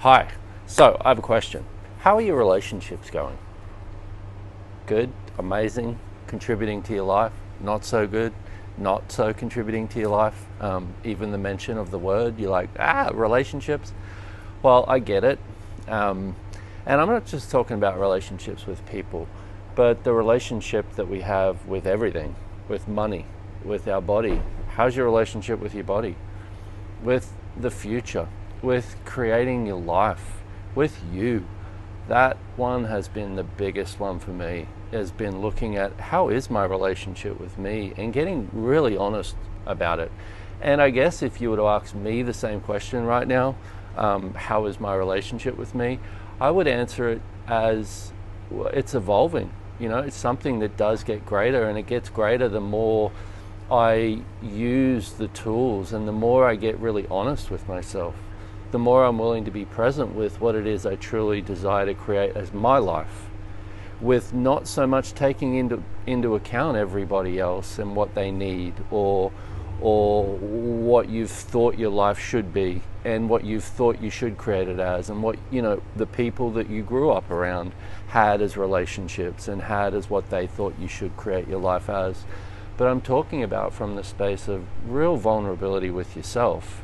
Hi. So, I have a question. How are your relationships going? Good? Amazing? Contributing to your life? Not so good? Not so contributing to your life? Even the mention of the word, you're like, relationships? Well, I get it. And I'm not just talking about relationships with people, but the relationship that we have with everything, with money, with our body. How's your relationship with your body? With the future, with creating your life, with you. That one has been the biggest one for me, has been looking at how is my relationship with me and getting really honest about it. And I guess if you were to ask me the same question right now, how is my relationship with me? I would answer it as it's evolving. You know, it's something that does get greater, and it gets greater the more I use the tools and the more I get really honest with myself, the more I'm willing to be present with what it is I truly desire to create as my life, with not so much taking into account everybody else and what they need, or what you've thought your life should be and what you've thought you should create it as, and what, you know, the people that you grew up around had as relationships and had as what they thought you should create your life as. But I'm talking about from the space of real vulnerability with yourself.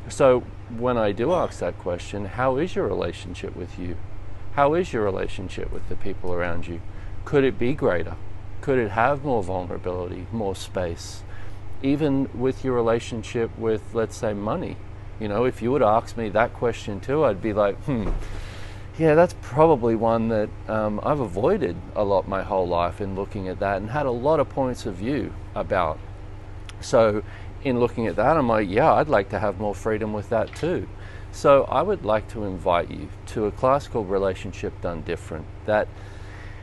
So when I do ask that question, how is your relationship with you? How is your relationship with the people around you? Could it be greater? Could it have more vulnerability, more space? Even with your relationship with, let's say, money. You know, if you would ask me that question too, I'd be like, yeah, that's probably one that I've avoided a lot my whole life in looking at that, and had a lot of points of view about. So in looking at that, I'm like, yeah, I'd like to have more freedom with that too. So I would like to invite you to a class called Relationship Done Different that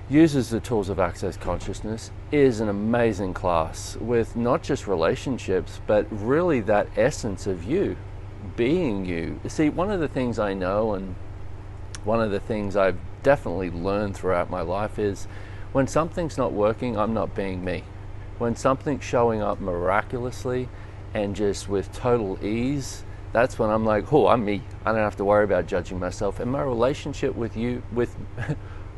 uses the tools of Access Consciousness. Is an amazing class with not just relationships, but really that essence of you, being you. See, one of the things I know, and one of the things I've definitely learned throughout my life, is when something's not working, I'm not being me. When something's showing up miraculously and just with total ease, that's when I'm like, oh, I'm me. I don't have to worry about judging myself. And my relationship with you,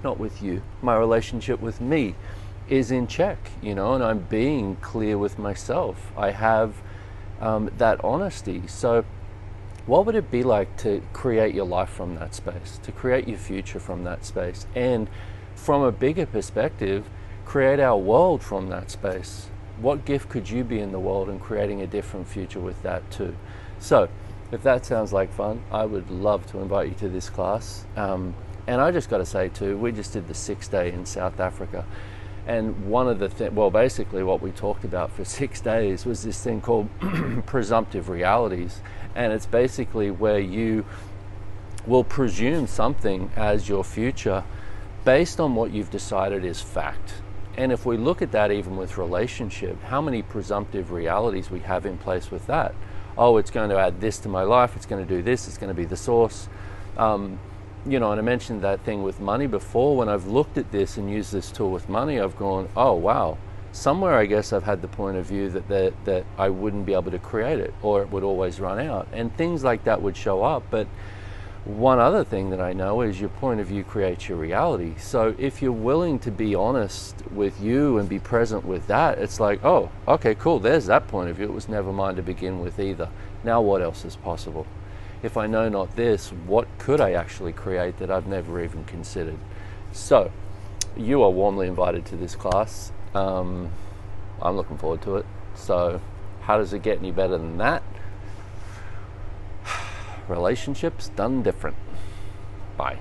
not with you, my relationship with me is in check, you know, and I'm being clear with myself. I have that honesty. So what would it be like to create your life from that space, to create your future from that space, and from a bigger perspective, create our world from that space? What gift could you be in the world and creating a different future with that too? So if that sounds like fun, I would love to invite you to this class. And I just got to say too, we just did the 6-day in South Africa. And one of the basically what we talked about for 6 days was this thing called Presumptive Realities. And it's basically where you will presume something as your future based on what you've decided is fact. And if we look at that even with relationship, how many presumptive realities we have in place with that? Oh, it's going to add this to my life, it's going to do this, it's going to be the source. You know, and I mentioned that thing with money before. When I've looked at this and used this tool with money, I've gone, oh wow, somewhere I guess I've had the point of view that I wouldn't be able to create it, or it would always run out, and things like that would show up. But one other thing that I know is your point of view creates your reality. So if you're willing to be honest with you and be present with that, it's like, oh, okay, cool, there's that point of view. It was never mine to begin with either. Now what else is possible? If I know not this, what could I actually create that I've never even considered? So you are warmly invited to this class. I'm looking forward to it. So how does it get any better than that? Relationships done different. Bye.